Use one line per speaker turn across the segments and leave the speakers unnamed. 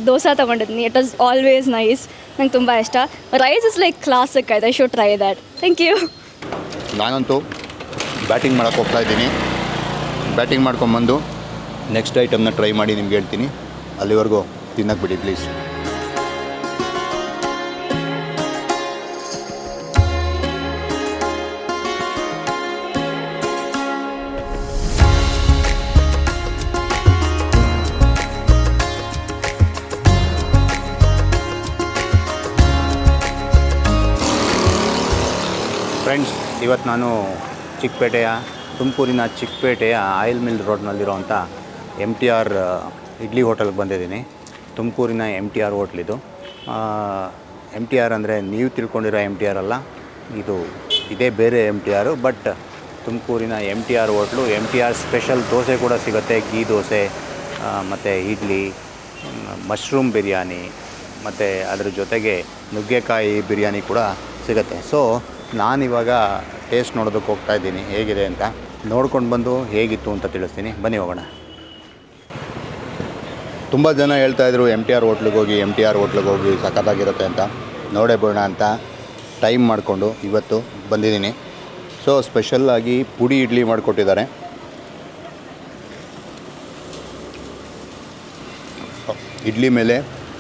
ದೋಸೆ ತೊಗೊಂಡಿದ್ದೀನಿ. It was always nice. ನಂಗೆ ತುಂಬ ಇಷ್ಟ. Rice is like classic. I should try that. Thank you.
ನಾನಂತೂ ಬ್ಯಾಟಿಂಗ್ ಮಾಡೋಕ್ಕೆ ಹೋಗ್ತಾ ಇದ್ದೀನಿ. ಬ್ಯಾಟಿಂಗ್ ಮಾಡ್ಕೊಂಬಂದು ನೆಕ್ಸ್ಟ್ ಐಟಮ್ನ ಟ್ರೈ ಮಾಡಿ ನಿಮ್ಗೆ ಹೇಳ್ತೀನಿ. ಅಲ್ಲಿವರೆಗೂ ತಿನ್ನಕ್ಕೆ ಬಿಡಿ ಪ್ಲೀಸ್. ಫ್ರೆಂಡ್ಸ್, ಇವತ್ತು ನಾನು ತುಮಕೂರಿನ ಚಿಕ್ಕಪೇಟೆಯ ಆಯಿಲ್ ಮಿಲ್ ರೋಡ್ನಲ್ಲಿರೋವಂಥ MTR ಇಡ್ಲಿ ಹೋಟೆಲ್ಗೆ ಬಂದಿದ್ದೀನಿ. ತುಮಕೂರಿನ MTR ಹೋಟ್ಲಿದು. MTR ಅಂದರೆ ನೀವು ತಿಳ್ಕೊಂಡಿರೋ MTR ಅಲ್ಲ, ಇದೇ ಬೇರೆ MTR. ಬಟ್ ತುಮಕೂರಿನ MTR hotel. MTR special dosa ಕೂಡ ಸಿಗುತ್ತೆ. ಗೀ ದೋಸೆ ಮತ್ತು ಇಡ್ಲಿ, ಮಶ್ರೂಮ್ ಬಿರಿಯಾನಿ ಮತ್ತು ಅದ್ರ ಜೊತೆಗೆ ನುಗ್ಗೆಕಾಯಿ ಬಿರಿಯಾನಿ ಕೂಡ ಸಿಗುತ್ತೆ. ಸೊ ನಾನಿವಾಗ ಟೇಸ್ಟ್ ನೋಡೋದಕ್ಕೆ ಹೋಗ್ತಾ ಇದ್ದೀನಿ ಹೇಗಿದೆ ಅಂತ. ನೋಡ್ಕೊಂಡು ಬಂದು ಹೇಗಿತ್ತು ಅಂತ ತಿಳಿಸ್ತೀನಿ. ಬನ್ನಿ ಹೋಗೋಣ. ತುಂಬ ಜನ ಹೇಳ್ತಾಯಿದ್ರು MTR ಹೋಟ್ಲಿಗೆ ಹೋಗಿ ಸಖತ್ತಾಗಿರುತ್ತೆ ಅಂತ. ನೋಡೇ ಬಿಡೋಣ ಅಂತ ಟೈಮ್ ಮಾಡಿಕೊಂಡು ಇವತ್ತು ಬಂದಿದ್ದೀನಿ. ಸೊ ಸ್ಪೆಷಲ್ಲಾಗಿ ಪುಡಿ ಇಡ್ಲಿ ಮಾಡಿಕೊಟ್ಟಿದ್ದಾರೆ. ಇಡ್ಲಿ ಮೇಲೆ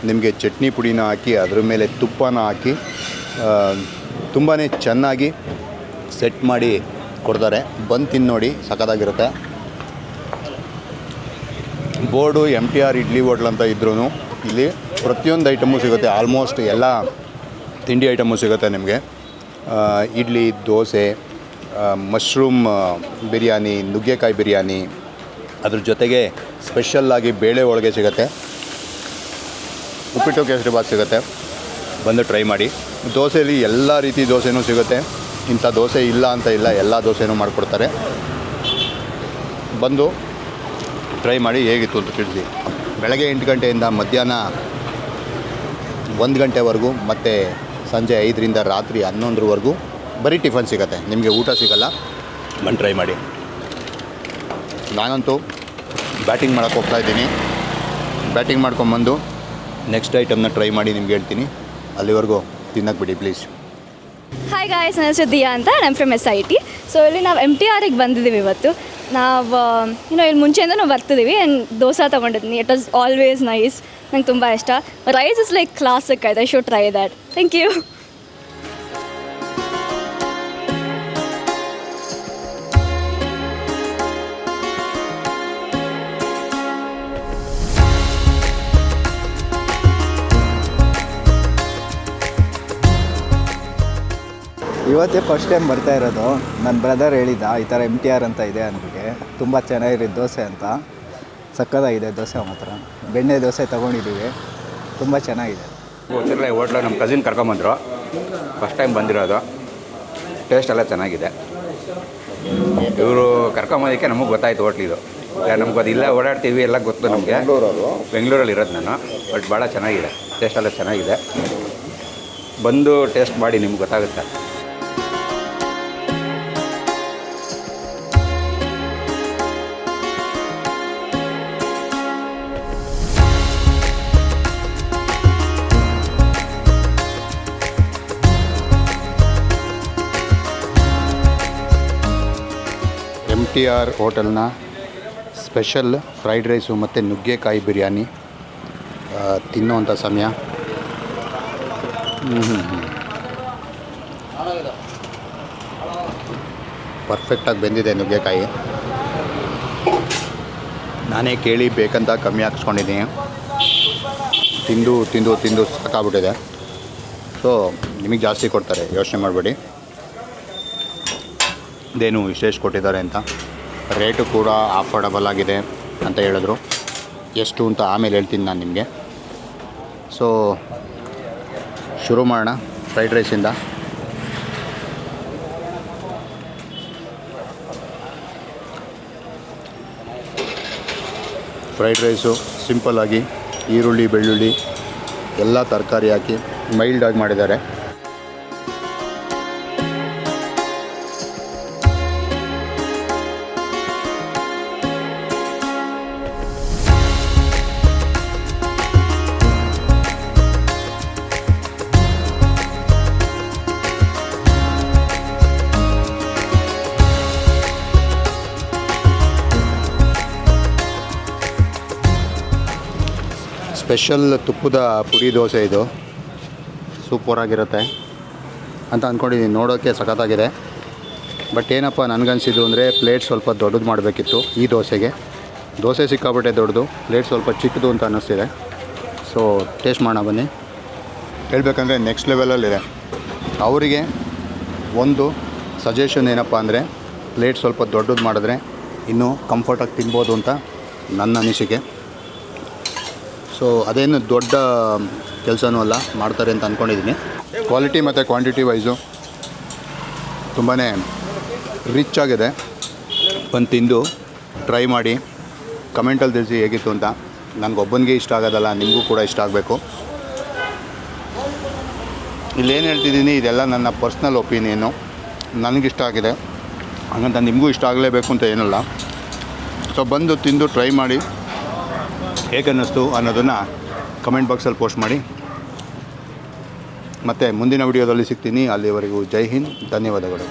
ನಿಮಗೆ ಚಟ್ನಿ ಪುಡಿನ ಹಾಕಿ ಅದ್ರ ಮೇಲೆ ತುಪ್ಪನ ಹಾಕಿ ತುಂಬಾ ಚೆನ್ನಾಗಿ ಸೆಟ್ ಮಾಡಿ ಕೊಡ್ತಾರೆ. ಬಂದು ತಿಂದು ನೋಡಿ, ಸಖತ್ತಾಗಿರುತ್ತೆ. ಬೋರ್ಡು MTR ಇಡ್ಲಿ ಹೋಟ್ಲ್ ಅಂತ ಇದ್ರೂ ಇಲ್ಲಿ ಪ್ರತಿಯೊಂದು ಐಟಮು ಸಿಗುತ್ತೆ. ಆಲ್ಮೋಸ್ಟ್ ಎಲ್ಲ ತಿಂಡಿ ಐಟಮು ಸಿಗುತ್ತೆ ನಿಮಗೆ. ಇಡ್ಲಿ, ದೋಸೆ, ಮಶ್ರೂಮ್ ಬಿರಿಯಾನಿ, ನುಗ್ಗೆಕಾಯಿ ಬಿರಿಯಾನಿ, ಅದ್ರ ಜೊತೆಗೆ ಸ್ಪೆಷಲ್ಲಾಗಿ ಬೇಳೆ ಹೋಳಿಗೆ ಸಿಗುತ್ತೆ. ಉಪ್ಪಿಟ್ಟು ಕೇಸರಿ ಬಾತ್ ಸಿಗುತ್ತೆ. ಬಂದು ಟ್ರೈ ಮಾಡಿ. ದೋಸೆಯಲ್ಲಿ ಎಲ್ಲ ರೀತಿ ದೋಸೆನೂ ಸಿಗುತ್ತೆ. ಇಂಥ ದೋಸೆ ಇಲ್ಲ ಅಂತ ಇಲ್ಲ, ಎಲ್ಲ ದೋಸೆನೂ ಮಾಡಿಕೊಡ್ತಾರೆ. ಬಂದು ಟ್ರೈ ಮಾಡಿ ಹೇಗಿತ್ತು ಅಂತ ತಿಳಿಸಿ. ಬೆಳಗ್ಗೆ 8 ಗಂಟೆಯಿಂದ ಮಧ್ಯಾಹ್ನ 1 ಗಂಟೆವರೆಗೂ ಮತ್ತು ಸಂಜೆ 5ರಿಂದ ರಾತ್ರಿ 11ರವರೆಗೂ ಬರೀ ಟಿಫನ್ ಸಿಗುತ್ತೆ. ನಿಮಗೆ ಊಟ ಸಿಗೋಲ್ಲ. ಬಂದು ಟ್ರೈ ಮಾಡಿ. ನಾನಂತೂ ಬ್ಯಾಟಿಂಗ್ ಮಾಡೋಕ್ಕೆ ಹೋಗ್ತಾ ಇದ್ದೀನಿ. ಬ್ಯಾಟಿಂಗ್ ಮಾಡ್ಕೊಂಬಂದು ನೆಕ್ಸ್ಟ್ ಐಟಮ್ನ ಟ್ರೈ ಮಾಡಿ ನಿಮ್ಗೆ ಹೇಳ್ತೀನಿ. ಅಲ್ಲಿವರೆಗೂ ತಿನ್ನಕ್ಕೆ ಬಿಡಿ ಪ್ಲೀಸ್.
ಹಾಯ್ ಗಾಯ್ಸ್, ನನ್ನ ಹೆಸರು ದಿಯಾ ಅಂತ. I am from SIT. So ಇಲ್ಲಿ ನಾವು MTRಗೆ ಬಂದಿದ್ದೀವಿ ಇವತ್ತು. ನಾವು ಇಲ್ಲಿ ಮುಂಚೆಯಿಂದ ನಾವು ಬರ್ತಿದ್ದೀವಿ. ದೋಸೆ ತೊಗೊಂಡಿದ್ದೀನಿ. It was always nice. ನಂಗೆ ತುಂಬ ಇಷ್ಟ. Rice is like classic. I should try that. Thank you.
ಇವತ್ತೇ ಫಸ್ಟ್ ಟೈಮ್ ಬರ್ತಾ ಇರೋದು. ನನ್ನ ಬ್ರದರ್ ಹೇಳಿದ್ದ ಈ ಥರ MTR ಅಂತ ಇದೆ ಅಂದ್ಬಿಟ್ಟು. ತುಂಬ ಚೆನ್ನಾಗಿರೋ ದೋಸೆ ಅಂತ. ಸಕ್ಕತ್ತಾಗಿದೆ ದೋಸೆ ಮಾತ್ರ. ಬೆಣ್ಣೆ ದೋಸೆ ತೊಗೊಂಡಿದ್ದೀವಿ, ತುಂಬ ಚೆನ್ನಾಗಿದೆ.
ಗೊತ್ತಿರಲಿಲ್ಲ ಈ ಹೋಟ್ಲು. ನಮ್ಮ ಕಸಿನ್ ಕರ್ಕೊಂಬಂದರು. ಫಸ್ಟ್ ಟೈಮ್ ಬಂದಿರೋದು. ಟೇಸ್ಟ್ ಎಲ್ಲ ಚೆನ್ನಾಗಿದೆ. ಇವರು ಕರ್ಕೊಂಬಂದಕ್ಕೆ ನಮಗೆ ಗೊತ್ತಾಯ್ತು ಹೋಟ್ಲಿದು. ನಮ್ಗೆ ಅದು ಇಲ್ಲ, ಓಡಾಡ್ತೀವಿ, ಎಲ್ಲ ಗೊತ್ತು ನಮಗೆ. ಬೆಂಗಳೂರಲ್ಲಿ ಇರೋದು ನಾನು. ಬಟ್ ಭಾಳ ಚೆನ್ನಾಗಿದೆ. ಟೇಸ್ಟ್ ಎಲ್ಲ ಚೆನ್ನಾಗಿದೆ. ಬಂದು ಟೇಸ್ಟ್ ಮಾಡಿ ನಿಮ್ಗೆ ಗೊತ್ತಾಗುತ್ತೆ.
MTR ಹೋಟೆಲ್ನ ಸ್ಪೆಷಲ್ ಫ್ರೈಡ್ ರೈಸು ಮತ್ತು ನುಗ್ಗೆಕಾಯಿ ಬಿರಿಯಾನಿ ತಿನ್ನೋವಂಥ ಸಮಯ. ಪರ್ಫೆಕ್ಟಾಗಿ ಬೆಂದಿದೆ ನುಗ್ಗೆಕಾಯಿ. ನಾನೇ ಕೇಳಿ ಬೇಕಂತ ಕಮ್ಮಿ ಹಾಕ್ಸ್ಕೊಂಡಿದ್ದೀನಿ. ತಿಂದು ತಿಂದು ತಿಂದು ಸಾಕಾಗ್ಬಿಟ್ಟಿದೆ. ಸೊ ನಿಮಗೆ ಜಾಸ್ತಿ ಕೊಡ್ತಾರೆ, ಯೋಚನೆ ಮಾಡಬೇಡಿ. ಇದೇನು ವಿಶೇಷ ಕೊಟ್ಟಿದ್ದಾರೆ ಅಂತ. ರೇಟು ಕೂಡ ಅಫೋರ್ಡಬಲ್ ಆಗಿದೆ ಅಂತ ಹೇಳಿದ್ರು. ಎಷ್ಟು ಅಂತ ಆಮೇಲೆ ಹೇಳ್ತೀನಿ ನಾನು ನಿಮಗೆ. ಸೊ ಶುರು ಮಾಡೋಣ ಫ್ರೈಡ್ ರೈಸಿಂದ. ಫ್ರೈಡ್ ರೈಸು ಸಿಂಪಲ್ಲಾಗಿ ಈರುಳ್ಳಿ, ಬೆಳ್ಳುಳ್ಳಿ ಎಲ್ಲ ತರಕಾರಿ ಹಾಕಿ ಮೈಲ್ಡಾಗಿ ಮಾಡಿದ್ದಾರೆ. ಸ್ಪೆಷಲ್ ತುಪ್ಪದ ಪುಡಿ ದೋಸೆ ಇದು ಸೂಪರಾಗಿರುತ್ತೆ ಅಂತ ಅಂದ್ಕೊಂಡಿದ್ದೀನಿ. ನೋಡೋಕ್ಕೆ ಸಖತ್ತಾಗಿದೆ. ಬಟ್ ಏನಪ್ಪ ನನಗನ್ಸಿದ್ದು ಅಂದರೆ ಪ್ಲೇಟ್ ಸ್ವಲ್ಪ ದೊಡ್ಡದು ಮಾಡಬೇಕಿತ್ತು ಈ ದೋಸೆಗೆ. ದೋಸೆ ಸಿಕ್ಕಾಬಿಟ್ಟೆ ದೊಡ್ಡದು, ಪ್ಲೇಟ್ ಸ್ವಲ್ಪ ಚಿಕ್ಕದು ಅಂತ ಅನ್ನಿಸ್ತಿದೆ. ಸೊ ಟೇಸ್ಟ್ ಮಾಡೋಣ ಬನ್ನಿ. ಹೇಳ್ಬೇಕಂದ್ರೆ ನೆಕ್ಸ್ಟ್ ಲೆವೆಲಲ್ಲಿದೆ. ಅವರಿಗೆ ಒಂದು ಸಜೆಷನ್ ಏನಪ್ಪ ಅಂದರೆ ಪ್ಲೇಟ್ ಸ್ವಲ್ಪ ದೊಡ್ಡದು ಮಾಡಿದ್ರೆ ಇನ್ನೂ ಕಂಫರ್ಟಾಗಿ ತಿನ್ಬೋದು ಅಂತ ನನ್ನ ಅನಿಸಿಕೆ. ಸೊ ಅದೇನು ದೊಡ್ಡ ಕೆಲಸನೂ ಅಲ್ಲ, ಮಾಡ್ತಾರೆ ಅಂತ ಅಂದ್ಕೊಂಡಿದ್ದೀನಿ. ಕ್ವಾಲಿಟಿ ಮತ್ತು ಕ್ವಾಂಟಿಟಿ ವೈಸು ತುಂಬಾ ರಿಚ್ ಆಗಿದೆ. ಬಂದು ತಿಂದು ಟ್ರೈ ಮಾಡಿ ಕಮೆಂಟಲ್ಲಿ ತಿಳಿಸಿ ಹೇಗಿತ್ತು ಅಂತ. ನನಗೊಬ್ಬನಿಗೆ ಇಷ್ಟ ಆಗೋದಲ್ಲ, ನಿಮಗೂ ಕೂಡ ಇಷ್ಟ ಆಗಬೇಕು. ಇಲ್ಲೇನು ಹೇಳ್ತಿದ್ದೀನಿ ಇದೆಲ್ಲ ನನ್ನ ಪರ್ಸ್ನಲ್ ಒಪಿನಿಯನ್ನು. ನನಗಿಷ್ಟ ಆಗಿದೆ ಹಾಗಂತ ನಿಮಗೂ ಇಷ್ಟ ಆಗಲೇಬೇಕು ಅಂತ ಏನಲ್ಲ. ಸೊ ಬಂದು ತಿಂದು ಟ್ರೈ ಮಾಡಿ ಹೇಗೆ ಅನ್ನಿಸ್ತು ಅನ್ನೋದನ್ನು ಕಮೆಂಟ್ ಬಾಕ್ಸಲ್ಲಿ ಪೋಸ್ಟ್ ಮಾಡಿ. ಮತ್ತು ಮುಂದಿನ ವಿಡಿಯೋದಲ್ಲಿ ಸಿಗ್ತೀನಿ. ಅಲ್ಲಿವರೆಗೂ ಜೈ ಹಿಂದ್, ಧನ್ಯವಾದಗಳು.